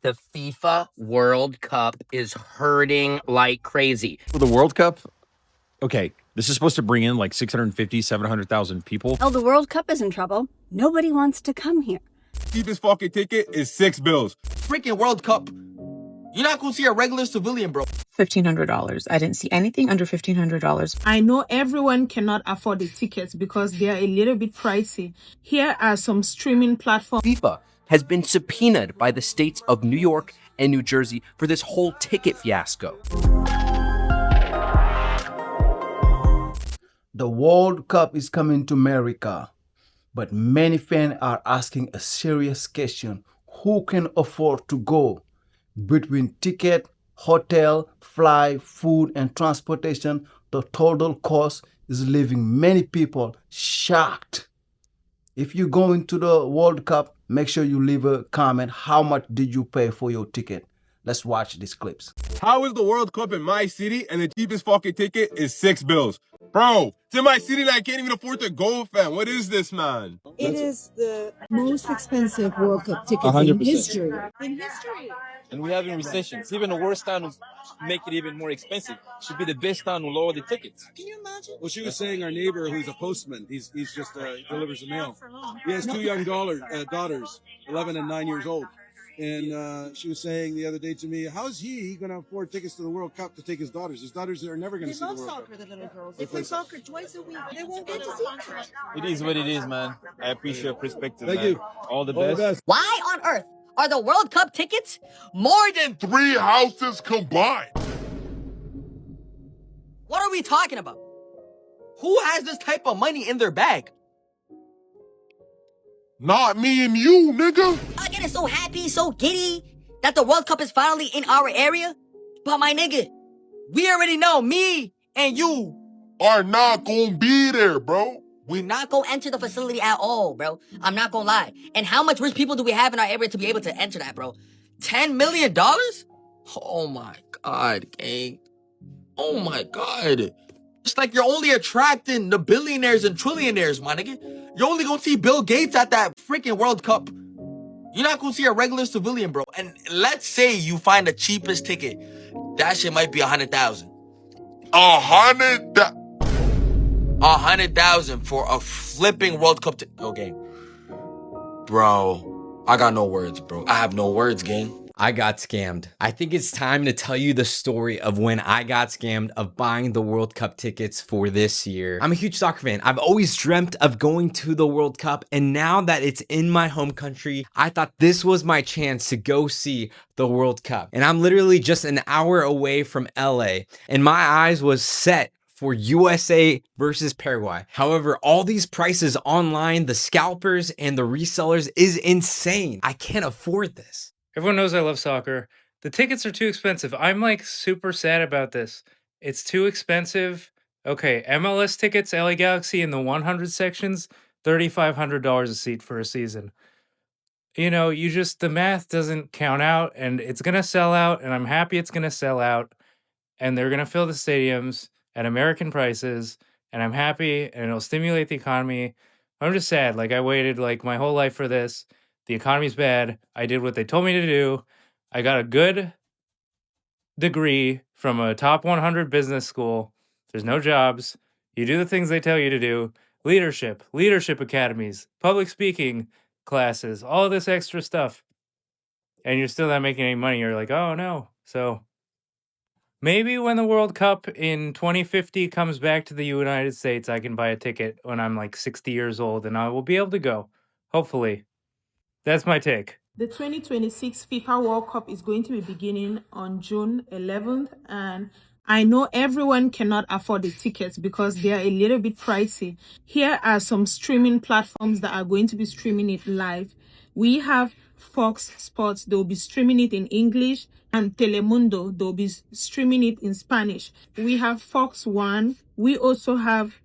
The FIFA World Cup is hurting like crazy. For the World Cup, okay, this is supposed to bring in like 650, 700,000 people. Oh, the World Cup is in trouble. Nobody wants to come here. Cheapest fucking ticket is $6. Freaking World Cup. You're not gonna see a regular civilian, bro. $1,500. I didn't see anything under $1,500. I know everyone cannot afford the tickets because they are a little bit pricey. Here are some streaming platforms. FIFA has been subpoenaed by the states of New York and New Jersey for this whole ticket fiasco. The World Cup is coming to America, but many fans are asking a serious question. Who can afford to go? Between ticket, hotel, flight, food, and transportation, the total cost is leaving many people shocked. If you're going to the World Cup, make sure you leave a comment. How much did you pay for your ticket? Let's watch these clips. How is the World Cup in my city and the cheapest fucking ticket is $6? Bro, it's in my city and I can't even afford to go, fam. What is this, man? It is the most expensive World Cup tickets in history. And we have in recession. It's even the worst time to make it even more expensive. Should be the best time to lower the tickets. Can you imagine? Well, she was saying our neighbor who's a postman, he's just he delivers the mail. He has two young daughters, 11 and 9 years old. And she was saying the other day to me, how is he going to afford tickets to the World Cup to take his daughters? His daughters are never going to see the World Cup. They love soccer, the little girls. They play soccer twice a week. They won't get to see it. It is what it is, man. I appreciate your perspective, Thank man. you. All the best. Why on earth are the World Cup tickets more than 3 houses combined. What are we talking about? Who has this type of money in their bag? Not me and you, nigga. I get so happy, so giddy that the World Cup is finally in our area. But my nigga, we already know me and you Are not gonna be there, bro. we're not gonna enter the facility at all, bro. I'm not gonna lie. And how much rich people do we have in our area to be able to enter that, bro? $10 million? Oh my God, gang. Oh my God. It's like you're only attracting the billionaires and trillionaires, my nigga. You're only gonna see Bill Gates at that freaking World Cup. You're not gonna see a regular civilian, bro. And let's say you find the cheapest ticket. That shit might be 100,000. 100,000 for a flipping World Cup ticket. Okay. Bro, I got no words, bro. I have no words, gang. I got scammed. I think it's time to tell you the story of when I got scammed of buying the World Cup tickets for this year. I'm a huge soccer fan. I've always dreamt of going to the World Cup, and now that it's in my home country, I thought this was my chance to go see the World Cup. And I'm literally just an hour away from LA, and my eyes was set for USA versus Paraguay. However, all these prices online, the scalpers and the resellers is insane. I can't afford this. Everyone knows I love soccer. The tickets are too expensive. I'm like super sad about this. It's too expensive. Okay, MLS tickets, LA Galaxy in the 100 sections, $3,500 a seat for a season. You know, the math doesn't count out, and it's going to sell out, and I'm happy it's going to sell out, and they're going to fill the stadiums at American prices, and I'm happy, and it'll stimulate the economy. I'm just sad. Like, I waited like my whole life for this. The economy's bad. I did what they told me to do. I got a good degree from a top 100 business school. There's no jobs. You do the things they tell you to do. Leadership academies, public speaking classes, all this extra stuff. And you're still not making any money. You're like, oh no. So maybe when the World Cup in 2050 comes back to the United States, I can buy a ticket when I'm like 60 years old and I will be able to go. Hopefully. That's my take. The 2026 FIFA World Cup is going to be beginning on June 11th, and I know everyone cannot afford the tickets because they are a little bit pricey. Here are some streaming platforms that are going to be streaming it live. We have Fox Sports, they'll be streaming it in English, and Telemundo, they'll be streaming it in Spanish. We have Fox One, we also have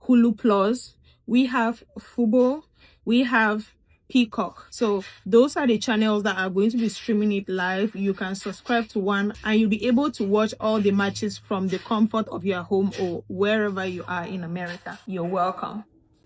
Hulu Plus, we have Fubo, we have Peacock. So those are the channels that are going to be streaming it live. You can subscribe to one and you'll be able to watch all the matches from the comfort of your home or wherever you are in America. You're welcome.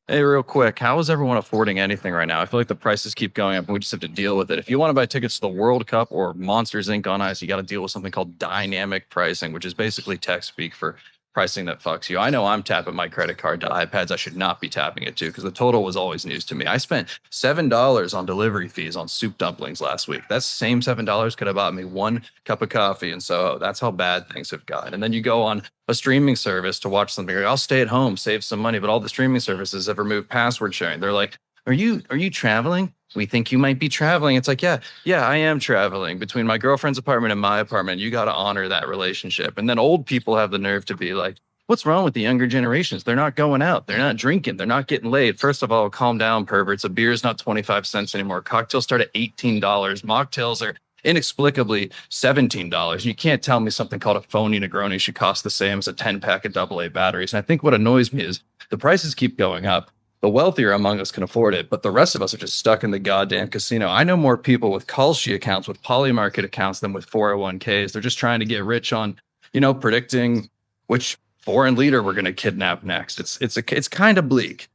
Hey, real quick, how is everyone affording anything right now? I feel like the prices keep going up and we just have to deal with it. If you want to buy tickets to the World Cup or Monsters Inc. on Ice, you got to deal with something called dynamic pricing, which is basically tech speak for pricing that fucks you. I know I'm tapping my credit card to iPads I should not be tapping it to because the total was always news to me. I spent $7 on delivery fees on soup dumplings last week. That same $7 could have bought me one cup of coffee in Soho. That's how bad things have gotten. And then you go on a streaming service to watch something. I'll stay at home, save some money, but all the streaming services have removed password sharing. They're like, are you traveling? We think you might be traveling. It's like, yeah, I am traveling between my girlfriend's apartment and my apartment. You got to honor that relationship. And then old people have the nerve to be like, what's wrong with the younger generations? They're not going out. They're not drinking. They're not getting laid. First of all, calm down, perverts. A beer is not 25 cents anymore. Cocktails start at $18. Mocktails are inexplicably $17. You can't tell me something called a phony Negroni should cost the same as a 10-pack of AA batteries. And I think what annoys me is the prices keep going up. The wealthier among us can afford it, but the rest of us are just stuck in the goddamn casino. I know more people with Kalshi accounts, with Polymarket accounts than with 401ks. They're just trying to get rich on, predicting which foreign leader we're going to kidnap next. It's kind of bleak.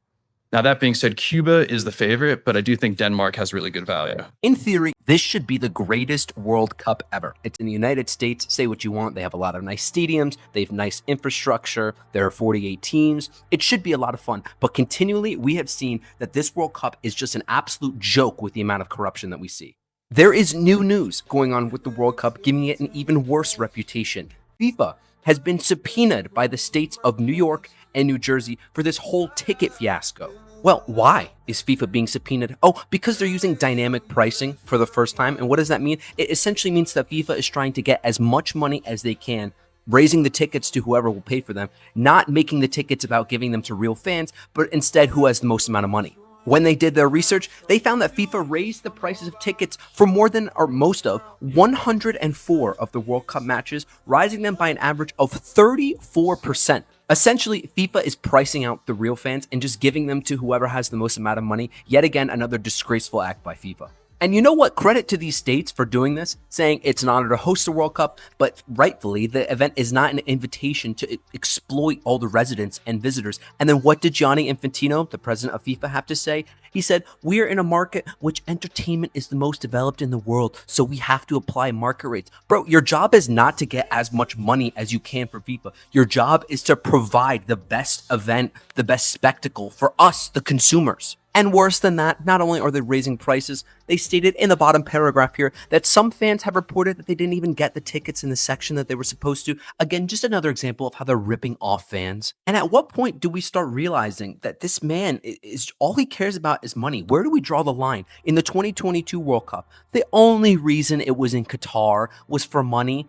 Now, that being said, Cuba is the favorite, but I do think Denmark has really good value. In theory, this should be the greatest World Cup ever. It's in the United States. Say what you want. They have a lot of nice stadiums. They have nice infrastructure. There are 48 teams. It should be a lot of fun. But continually, we have seen that this World Cup is just an absolute joke with the amount of corruption that we see. There is new news going on with the World Cup, giving it an even worse reputation. FIFA has been subpoenaed by the states of New York and New Jersey for this whole ticket fiasco. Well, why is FIFA being subpoenaed? Oh, because they're using dynamic pricing for the first time. And what does that mean? It essentially means that FIFA is trying to get as much money as they can, raising the tickets to whoever will pay for them, not making the tickets about giving them to real fans, but instead who has the most amount of money. When they did their research, they found that FIFA raised the prices of tickets for more than, or most of, 104 of the World Cup matches, rising them by an average of 34%. Essentially, FIFA is pricing out the real fans and just giving them to whoever has the most amount of money. Yet again, another disgraceful act by FIFA. And you know what? Credit to these states for doing this, saying it's an honor to host the World Cup, but rightfully, the event is not an invitation to exploit all the residents and visitors. And then what did Gianni Infantino, the president of FIFA, have to say? He said, we are in a market which entertainment is the most developed in the world, so we have to apply market rates. Bro, your job is not to get as much money as you can for FIFA. Your job is to provide the best event, the best spectacle for us, the consumers. And worse than that, not only are they raising prices, they stated in the bottom paragraph here that some fans have reported that they didn't even get the tickets in the section that they were supposed to. Again, just another example of how they're ripping off fans. And at what point do we start realizing that this man is all he cares about is money? Where do we draw the line? In the 2022 World Cup, the only reason it was in Qatar was for money.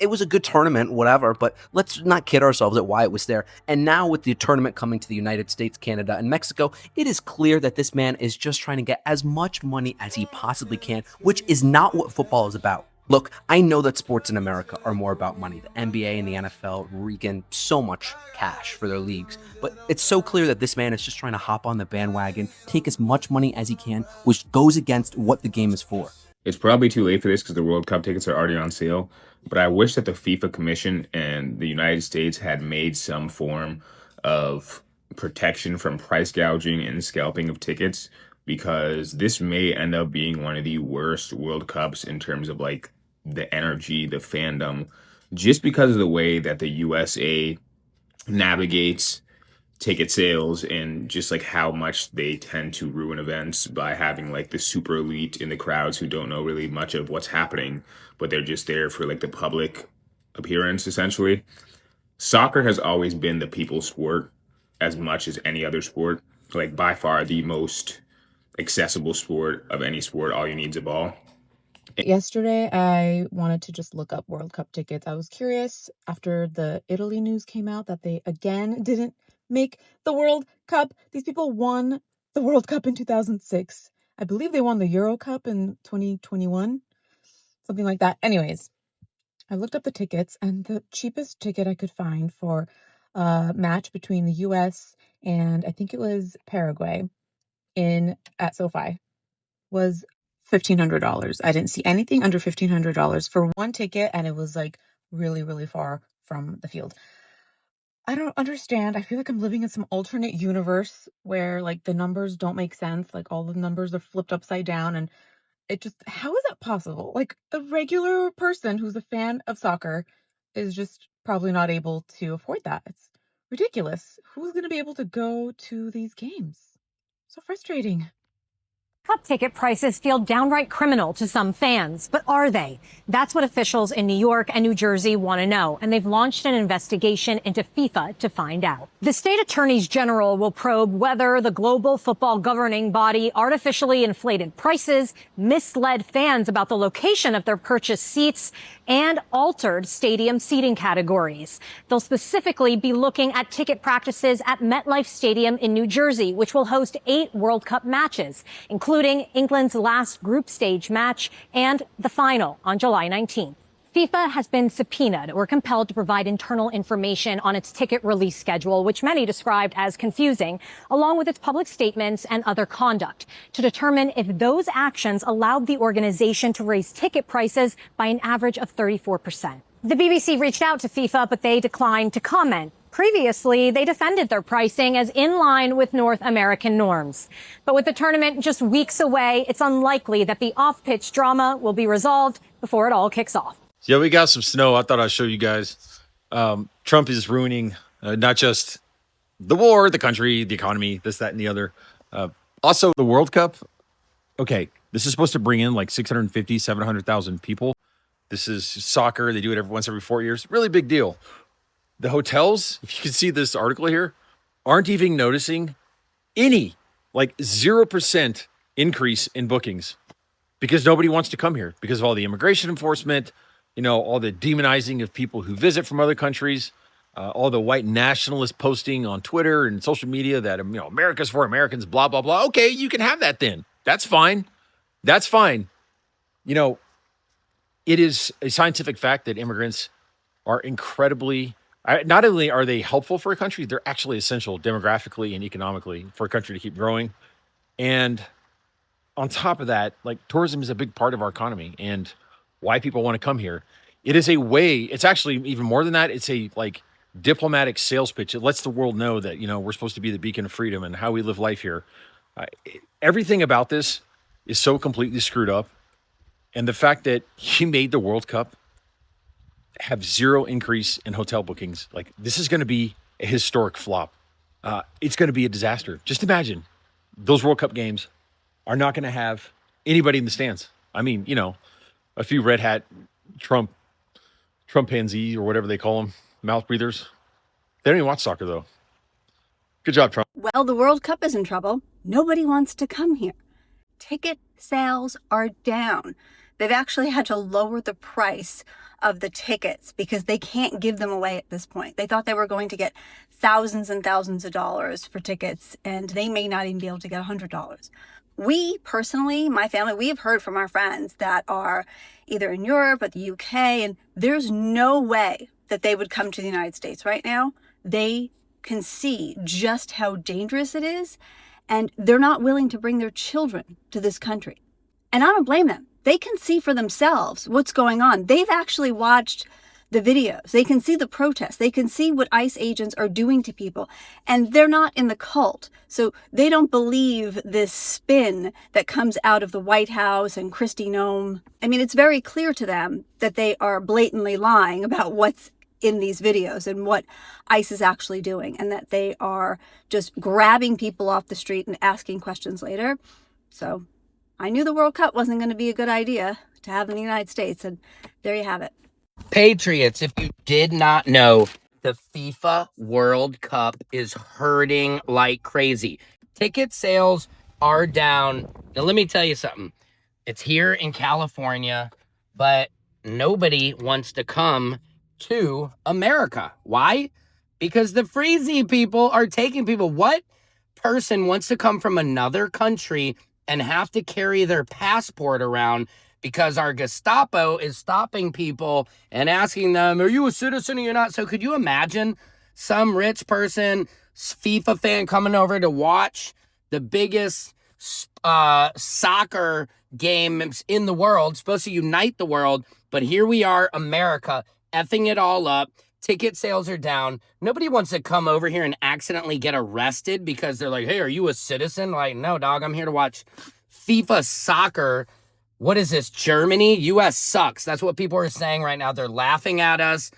It was a good tournament, whatever, but let's not kid ourselves at why it was there. And now with the tournament coming to the United States, Canada, and Mexico, it is clear that this man is just trying to get as much money as he possibly can, which is not what football is about. Look, I know that sports in America are more about money. The NBA and the NFL rake in so much cash for their leagues, but it's so clear that this man is just trying to hop on the bandwagon, take as much money as he can, which goes against what the game is for. It's probably too late for this because the World Cup tickets are already on sale, but I wish that the FIFA Commission and the United States had made some form of protection from price gouging and scalping of tickets, because this may end up being one of the worst World Cups in terms of like the energy, the fandom, just because of the way that the USA navigates ticket sales and just like how much they tend to ruin events by having like the super elite in the crowds who don't know really much of what's happening, but they're just there for like the public appearance essentially. Soccer has always been the people's sport as much as any other sport, like by far the most accessible sport of any sport. All you need is a ball. Yesterday, I wanted to just look up World Cup tickets. I was curious after the Italy news came out that they again didn't make the World Cup. These people won the World Cup in 2006. I believe they won the Euro Cup in 2021, something like that. Anyways, I looked up the tickets, and the cheapest ticket I could find for a match between the US and I think it was Paraguay at SoFi was $1,500. I didn't see anything under $1,500 for one ticket, and it was like really, really far from the field. I don't understand. I feel like I'm living in some alternate universe where like the numbers don't make sense. Like all the numbers are flipped upside down and it just, how is that possible? Like a regular person who's a fan of soccer is just probably not able to afford that. It's ridiculous. Who's going to be able to go to these games? So frustrating. Cup ticket prices feel downright criminal to some fans, but are they? That's what officials in New York and New Jersey want to know, and they've launched an investigation into FIFA to find out. The state attorneys general will probe whether the global football governing body artificially inflated prices, misled fans about the location of their purchased seats, and altered stadium seating categories. They'll specifically be looking at ticket practices at MetLife Stadium in New Jersey, which will host 8 World Cup matches, including England's last group stage match and the final on July 19th. FIFA has been subpoenaed or compelled to provide internal information on its ticket release schedule, which many described as confusing, along with its public statements and other conduct, to determine if those actions allowed the organization to raise ticket prices by an average of 34%. The BBC reached out to FIFA, but they declined to comment. Previously, they defended their pricing as in line with North American norms. But with the tournament just weeks away, it's unlikely that the off-pitch drama will be resolved before it all kicks off. Yeah, we got some snow. I thought I'd show you guys. Trump is ruining not just the war, the country, the economy, this, that, and the other. Also, the World Cup. Okay, this is supposed to bring in like 650, 700,000 people. This is soccer. They do it once every 4 years. Really big deal. The hotels, if you can see this article here, aren't even noticing any, like 0% increase in bookings because nobody wants to come here because of all the immigration enforcement, you know, all the demonizing of people who visit from other countries, all the white nationalists posting on Twitter and social media that, you know, America's for Americans, blah, blah, blah. Okay, you can have that then. That's fine. That's fine. You know, it is a scientific fact that immigrants are incredibly, not only are they helpful for a country, they're actually essential demographically and economically for a country to keep growing. And on top of that, like tourism is a big part of our economy and why people want to come here. It is a way, it's actually even more than that. It's a like diplomatic sales pitch. It lets the world know that, you know, we're supposed to be the beacon of freedom and how we live life here. Everything about this is so completely screwed up. And the fact that he made the World Cup have 0 increase in hotel bookings, like this is going to be a historic flop. It's going to be a disaster. Just imagine those World Cup games are not going to have anybody in the stands. I mean, you know, a few red hat Trumpanzees or whatever they call them, mouth breathers. They don't even watch soccer though. Good job, Trump. Well, the World Cup is in trouble. Nobody wants to come here. Ticket sales are down. They've actually had to lower the price of the tickets because they can't give them away at this point. They thought they were going to get thousands and thousands of dollars for tickets, and they may not even be able to get $100. We personally, my family, we have heard from our friends that are either in Europe or the UK, and there's no way that they would come to the United States right now. They can see just how dangerous it is, and they're not willing to bring their children to this country. And I don't blame them. They can see for themselves what's going on. They've actually watched the videos. They can see the protests. They can see what ICE agents are doing to people. And they're not in the cult. So they don't believe this spin that comes out of the White House and Kristi Noem. I mean, it's very clear to them that they are blatantly lying about what's in these videos and what ICE is actually doing, and that they are just grabbing people off the street and asking questions later. So I knew the World Cup wasn't going to be a good idea to have in the United States, and there you have it. Patriots, if you did not know, the FIFA World Cup is hurting like crazy. Ticket sales are down. Now, let me tell you something. It's here in California, but nobody wants to come to America. Why? Because the freezy people are taking people. What person wants to come from another country and have to carry their passport around because our Gestapo is stopping people and asking them, are you a citizen or you're not? So could you imagine some rich person, FIFA fan, coming over to watch the biggest soccer games in the world, supposed to unite the world, but here we are, America, effing it all up, Ticket sales are down. Nobody wants to come over here and accidentally get arrested because they're like, hey, are you a citizen? Like, no, dog, I'm here to watch FIFA soccer. What is this, Germany? US sucks. That's what people are saying right now. They're laughing at us.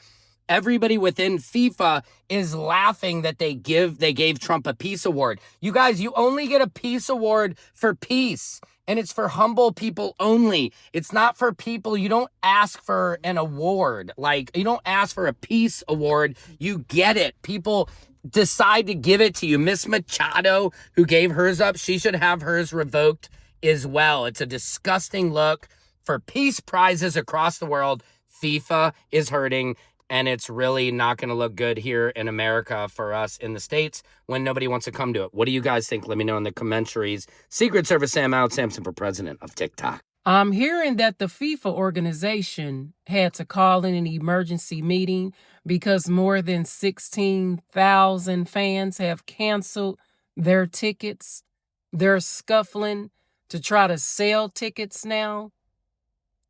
Everybody within FIFA is laughing that they gave Trump a peace award. You guys, you only get a peace award for peace. And it's for humble people only. It's not for people. You don't ask for an award. Like, you don't ask for a peace award. You get it. People decide to give it to you. Miss Machado, who gave hers up, she should have hers revoked as well. It's a disgusting look. For peace prizes across the world, FIFA is hurting. And it's really not going to look good here in America for us in the States when nobody wants to come to it. What do you guys think? Let me know in the commentaries. Secret Service Sam Alex Sampson for president of TikTok. I'm hearing that the FIFA organization had to call in an emergency meeting because more than 16,000 fans have canceled their tickets. They're scuffling to try to sell tickets now.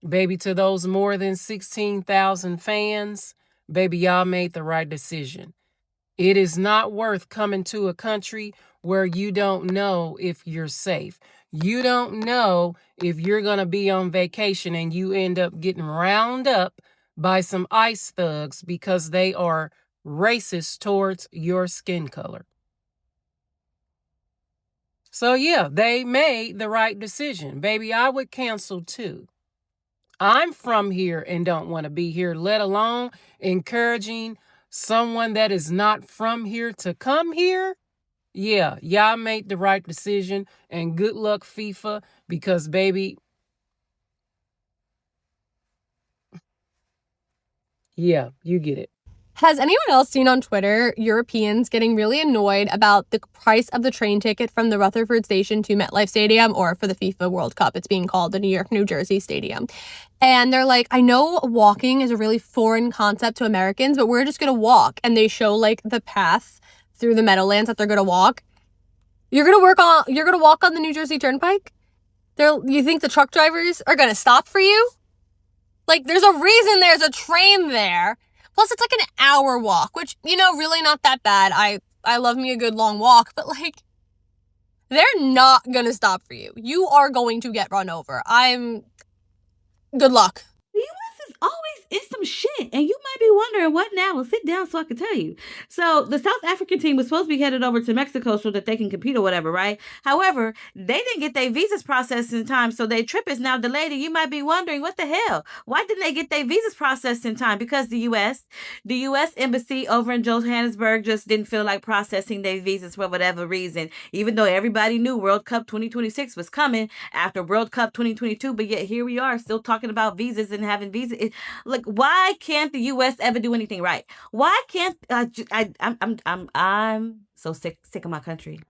Baby, to those more than 16,000 fans, baby, y'all made the right decision. It is not worth coming to a country where you don't know if you're safe. You don't know if you're going to be on vacation and you end up getting round up by some ICE thugs because they are racist towards your skin color. So yeah, they made the right decision. Baby, I would cancel too. I'm from here and don't want to be here, let alone encouraging someone that is not from here to come here. Yeah, y'all made the right decision, and good luck, FIFA, because, baby, yeah, you get it. Has anyone else seen on Twitter Europeans getting really annoyed about the price of the train ticket from the Rutherford Station to MetLife Stadium, or for the FIFA World Cup, it's being called the New York, New Jersey Stadium? And they're like, I know walking is a really foreign concept to Americans, but we're just going to walk. And they show like the path through the Meadowlands that they're going to walk. You're going to walk on the New Jersey Turnpike? You think the truck drivers are going to stop for you? Like, there's a reason there's a train there. Plus, it's like an hour walk, which, really not that bad. I love me a good long walk, but like, they're not gonna stop for you. You are going to get run over. Good luck. The U.S. is always in some shit, and you might be wondering what now. Well, sit down so I can tell you. So the South African team was supposed to be headed over to Mexico so that they can compete or whatever, right? However, they didn't get their visas processed in time, so their trip is now delayed, and you might be wondering, what the hell? Why didn't they get their visas processed in time? Because the U.S. Embassy over in Johannesburg just didn't feel like processing their visas for whatever reason, even though everybody knew World Cup 2026 was coming after World Cup 2022, but yet here we are still talking about visas and having visas. Like, why can't the U.S. ever do anything right? Why can't I'm so sick of my country.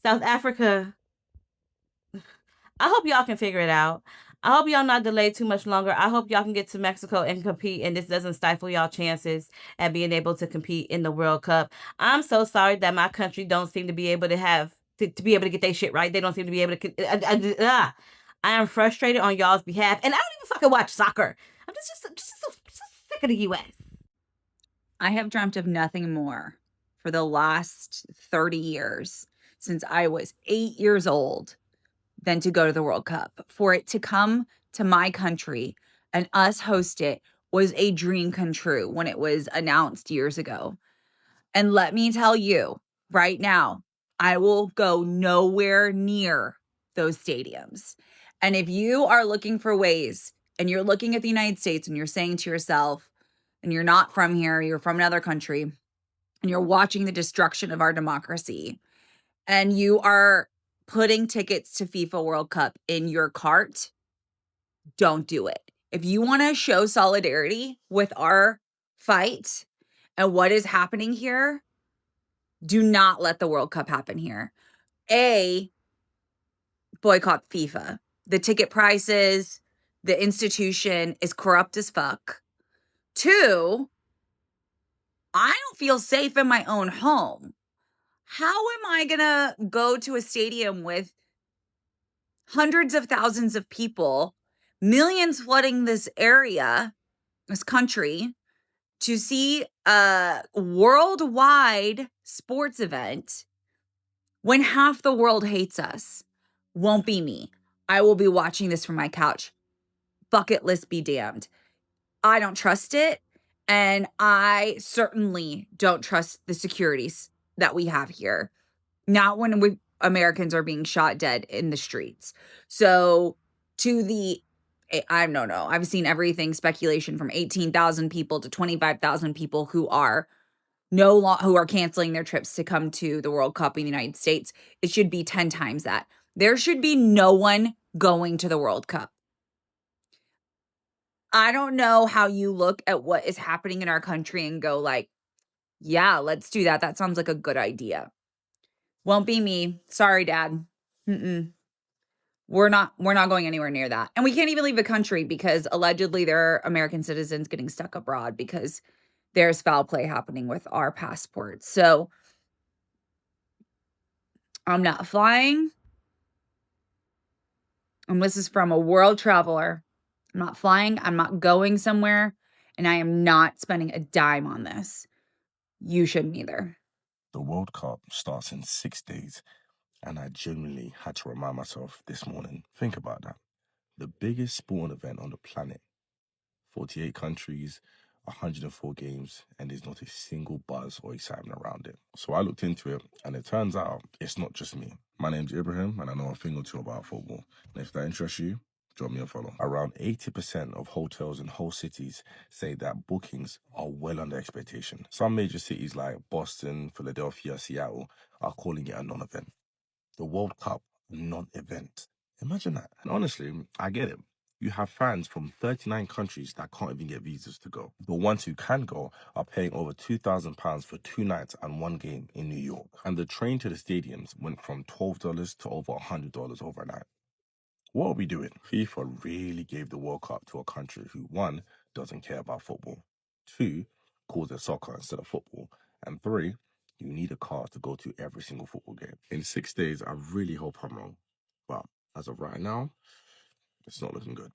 South Africa. I hope y'all can figure it out. I hope y'all not delayed too much longer. I hope y'all can get to Mexico and compete, and this doesn't stifle y'all chances at being able to compete in the World Cup. I'm so sorry that my country don't seem to be able to have to be able to get their shit right. They don't seem to be able to. I am frustrated on y'all's behalf, and I don't even fucking watch soccer. I'm just so sick of the U.S. I have dreamt of nothing more for the last 30 years, since I was 8 years old, than to go to the World Cup. For it to come to my country and us host it was a dream come true when it was announced years ago. And let me tell you right now, I will go nowhere near those stadiums. And if you are looking for ways and you're looking at the United States and you're saying to yourself, and you're not from here, you're from another country, and you're watching the destruction of our democracy, and you are putting tickets to FIFA World Cup in your cart, don't do it. If you want to show solidarity with our fight and what is happening here, do not let the World Cup happen here. Boycott FIFA. The ticket prices, the institution is corrupt as fuck. 2, I don't feel safe in my own home. How am I going to go to a stadium with hundreds of thousands of people, millions flooding this area, this country, to see a worldwide sports event when half the world hates us won't be me. I will be watching this from my couch. Bucket list be damned. I don't trust it. And I certainly don't trust the securities that we have here. Not when Americans are being shot dead in the streets. So I don't know. I've seen everything, speculation from 18,000 people to 25,000 people who are who are canceling their trips to come to the World Cup in the United States. It should be 10 times that. There should be no one going to the World Cup. I don't know how you look at what is happening in our country and go like, yeah, let's do that. That sounds like a good idea. Won't be me. Sorry, Dad. We're not going anywhere near that. And we can't even leave the country because allegedly there are American citizens getting stuck abroad because there's foul play happening with our passports. So I'm not flying. And this is from a world traveler. I'm not flying. I'm not going somewhere. And I am not spending a dime on this. You shouldn't either. The World Cup starts in 6 days. And I genuinely had to remind myself this morning, think about that. The biggest sporting event on the planet. 48 countries, 104 games, and there's not a single buzz or excitement around it. So I looked into it, and it turns out it's not just me. My name's Ibrahim, and I know a thing or two about football. And if that interests you, drop me a follow. Around 80% of hotels in whole cities say that bookings are well under expectation. Some major cities like Boston, Philadelphia, Seattle are calling it a non-event. The World Cup, non-event. Imagine that. And honestly, I get it. You have fans from 39 countries that can't even get visas to go. The ones who can go are paying over £2,000 for 2 nights and 1 game in New York. And the train to the stadiums went from $12 to over $100 overnight. What are we doing? FIFA really gave the World Cup to a country who, 1, doesn't care about football, 2, calls it soccer instead of football, and 3, you need a car to go to every single football game. In 6 days, I really hope I'm wrong. But as of right now, it's not looking good.